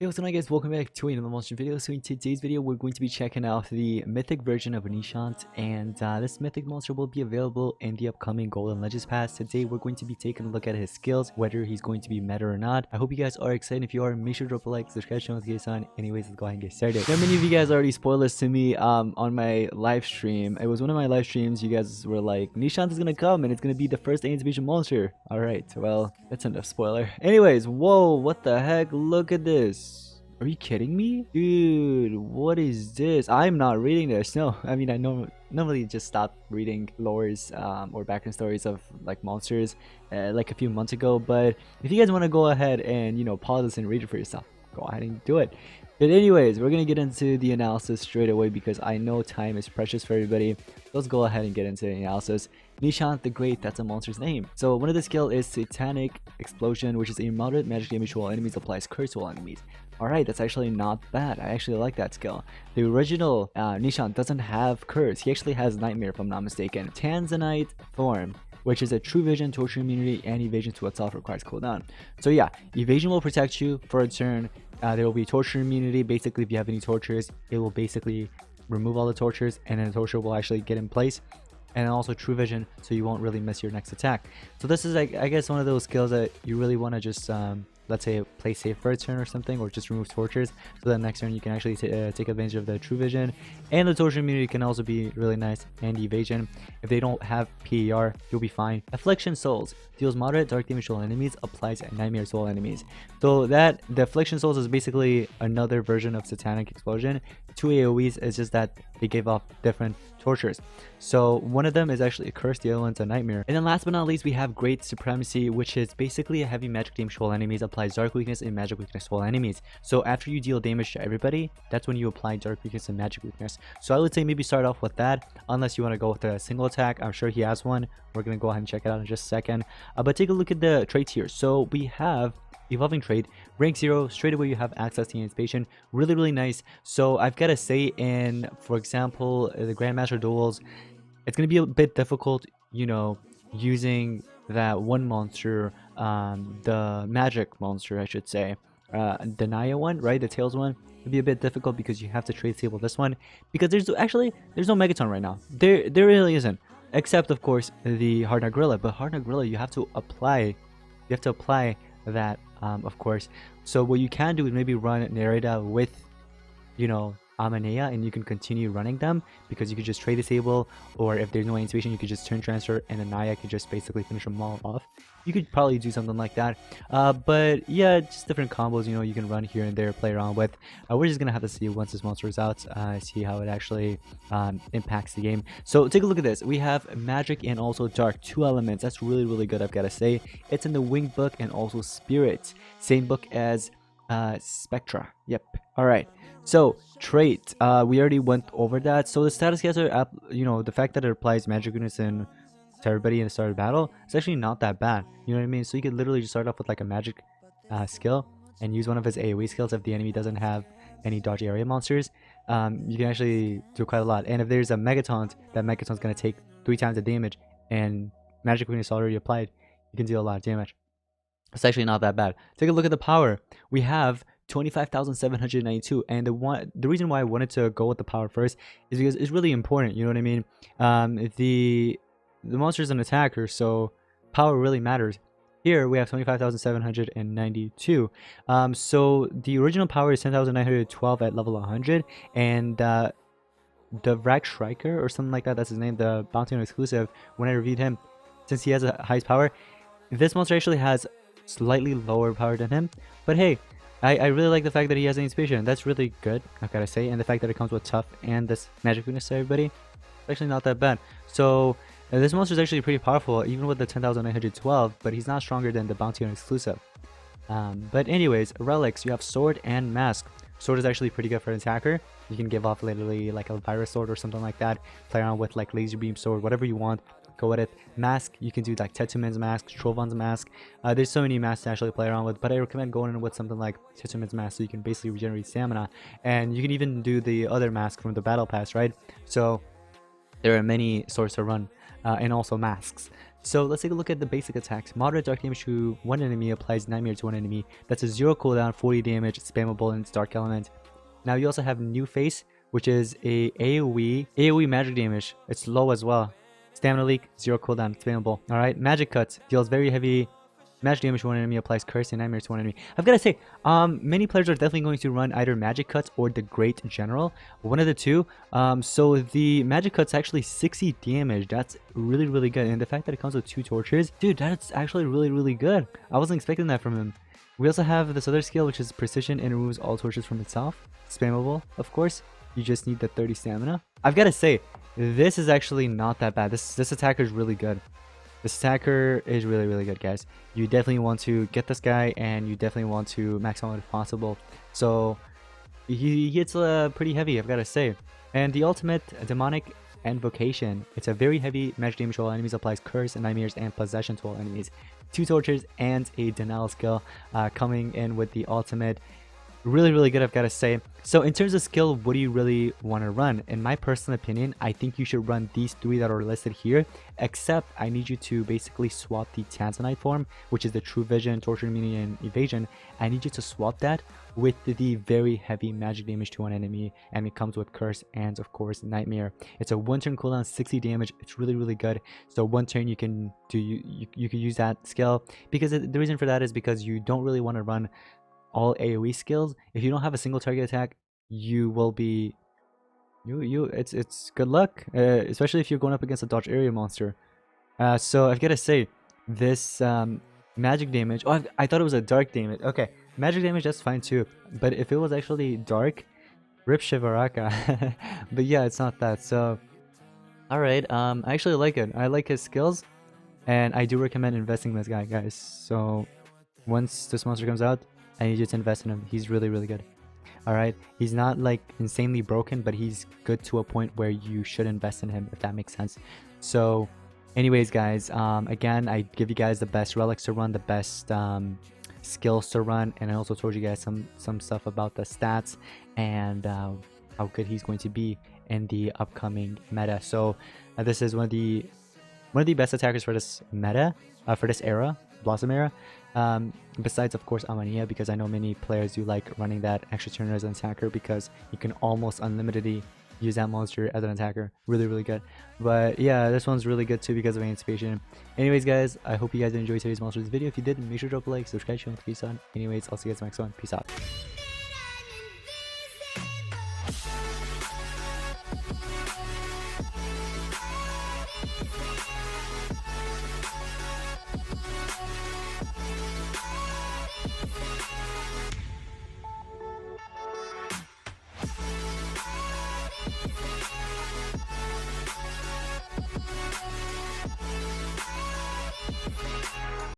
Hey, what's going on, guys? Welcome back to another monster video. So in today's video, we're going to be checking out the mythic version of NISHANT, and this mythic monster will be available in the upcoming Golden Legends Pass. Today, we're going to be taking a look at his skills, whether he's going to be meta or not. I hope you guys are excited. If you are, make sure to drop a like, subscribe, channel with on. Anyways, let's go ahead and get started. Now, many of you guys already spoiled this to me on my live stream. It was one of my live streams. You guys were like, NISHANT is gonna come and it's gonna be the first anticipation monster. All right, well, that's enough spoiler. Anyways, whoa, what the heck? Look at this. Are you kidding me? Dude, what is this? I'm not reading this. No, I mean, I normally just stop reading lores or background stories of like monsters like a few months ago. But if you guys want to go ahead and, you know, pause this and read it for yourself, go ahead and do it. But anyways, we're going to get into the analysis straight away because I know time is precious for everybody. Let's go ahead and get into the analysis. NISHANT the Great, that's a monster's name. So one of the skill is Satanic Explosion, which is a moderate magic damage to all enemies, applies curse to all enemies. Alright, that's actually not bad. I actually like that skill. The original NISHANT doesn't have curse. He actually has Nightmare, if I'm not mistaken. Tanzanite Form, which is a true vision, torture immunity, and evasion to itself, requires cooldown. So yeah, evasion will protect you for a turn. There will be torture immunity. Basically, if you have any tortures, it will basically remove all the tortures, and then the torture will actually get in place. And also true vision, so you won't really miss your next attack. So this is like, I guess, one of those skills that you really want to just let's say play safe for a turn or something, or just remove tortures, so that next turn you can actually take advantage of the true vision. And the torture immunity can also be really nice, and evasion. If they don't have PER, you'll be fine. Affliction Souls deals moderate dark damage to all enemies, applies nightmare to all enemies. So that the Affliction Souls is basically another version of Satanic Explosion. Two AoEs, is just that they give off different tortures. So one of them is actually a curse, the other one's a nightmare. And then last but not least, we have Great Supremacy, which is basically a heavy magic damage to all enemies, applies dark weakness and magic weakness to all enemies. So after you deal damage to everybody, that's when you apply dark weakness and magic weakness. So I would say maybe start off with that, unless you want to go with a single attack. I'm sure he has one. We're going to go ahead and check it out in just a second. But take a look at the traits here. So we have evolving trait, rank 0, straight away you have access to anticipation. Really nice. So I've got to say, in for example the Grandmaster duels, it's going to be a bit difficult, you know, using that one monster, the magic monster, I should say, the Naya one, right, the Tails one. It'd be a bit difficult because you have to trade table this one, because there's no Megaton right now. There really isn't, except of course the Hard Nut Gorilla. But Hard Nut Gorilla, you have to apply that, of course. So what you can do is maybe run Nerida with, you know, Amanea, and you can continue running them, because you could just trade the table, or if there's no anticipation, you could just turn transfer and then Naya could just basically finish them all off. You could probably do something like that. But yeah, just different combos, you know, you can run here and there, play around with. We're just gonna have to see once this monster is out, see how it actually impacts the game. So take a look at this. We have magic and also dark, two elements. That's really good, I've got to say. It's in the Wing book and also Spirit, same book as Spectra. Yep. All right, so trait, we already went over that. So the status caster, you know, the fact that it applies magic goodness and to everybody in the start of battle, it's actually not that bad, you know what I mean? So you could literally just start off with like a magic skill and use one of his AoE skills if the enemy doesn't have any dodge area monsters. You can actually do quite a lot. And if there's a Megaton, that Megaton's going to take 3 times the damage, and magic weakness already applied, you can deal a lot of damage. It's actually not that bad. Take a look at the power. We have 25,792, and the reason why I wanted to go with the power first is because it's really important, you know what I mean? The monster is an attacker, so power really matters. Here we have 25,792. So the original power is 10,912 at level 100, and the Vrak Striker or something like that, that's his name, the Bounty on exclusive, when I reviewed him, since he has a highest power, this monster actually has slightly lower power than him. But hey, I really like the fact that he has anticipation. That's really good, I've got to say. And the fact that it comes with tough and this magic weakness to everybody, it's actually not that bad. So this monster is actually pretty powerful, even with the 10,912, but he's not stronger than the Bounty on exclusive. But anyways, relics, you have sword and mask. Sword is actually pretty good for an attacker. You can give off literally like a virus sword or something like that. Play around with like laser beam sword, whatever you want. Go with it. Mask, you can do like Tetumen's mask, Trovan's mask. There's so many masks to actually play around with, but I recommend going in with something like Tetumen's mask, so you can basically regenerate stamina. And you can even do the other mask from the battle pass, right? So there are many swords to run, and also masks. So let's take a look at the basic attacks. Moderate dark damage to one enemy applies Nightmare to one enemy. That's a 0 cooldown, 40 damage, spammable, and it's dark element. Now you also have New Face, which is a AoE magic damage. It's low as well. Stamina leak, 0 cooldown, spammable. Alright, Magic Cut deals very heavy magic damage to one enemy, applies curse and nightmare to one enemy. I've got to say, many players are definitely going to run either Magic Cuts or the Great General. One of the two. So the Magic Cut's actually 60 damage. That's really, really good. And the fact that it comes with 2 torches, dude, that's actually really, really good. I wasn't expecting that from him. We also have this other skill, which is Precision, and removes all torches from itself. Spammable, of course. You just need the 30 stamina. I've got to say, this is actually not that bad. This attacker is really good. This attacker is really, really good, guys. You definitely want to get this guy, and you definitely want to max out if possible. So he hits pretty heavy, I've got to say. And the ultimate, Demonic Invocation. It's a very heavy magic damage to all enemies, applies curse and nightmares and possession to all enemies. 2 torches and a denial skill coming in with the ultimate. Really, really good, I've got to say. So in terms of skill, what do you really want to run? In my personal opinion, I think you should run these 3 that are listed here, except I need you to basically swap the Tanzanite form, which is the True Vision, Torture, Immunity, and Evasion. I need you to swap that with the very heavy magic damage to one enemy, and it comes with curse and of course nightmare. It's a 1 turn cooldown, 60 damage. It's really, really good. So 1 turn you can do, you can use that skill, because the reason for that is because you don't really want to run all AoE skills. If you don't have a single target attack, you will be it's good luck, especially if you're going up against a dodge area monster. So I've got to say, this magic damage, oh, I thought it was a dark damage. Okay, magic damage, that's fine too, but if it was actually dark, rip Shivaraka. But yeah, it's not that. So all right, I actually like it. I like his skills, and I do recommend investing in this guy, guys. So once this monster comes out, I need you to invest in him. He's really, really good. Alright, he's not like insanely broken, but he's good to a point where you should invest in him, if that makes sense. So anyways, guys, again, I give you guys the best relics to run, the best skills to run, and I also told you guys some stuff about the stats and how good he's going to be in the upcoming meta. So this is one of the best attackers for this meta, for this era, Blossom era. Besides of course Amania, because I know many players do like running that extra turner as an attacker, because you can almost unlimitedly use that monster as an attacker. Really, really good. But yeah, this one's really good too because of Anticipation. Anyways, guys, I hope you guys enjoyed today's monsters video. If you did, make sure to drop a like, subscribe, channel, peace out. Anyways, I'll see you guys next one. Peace out.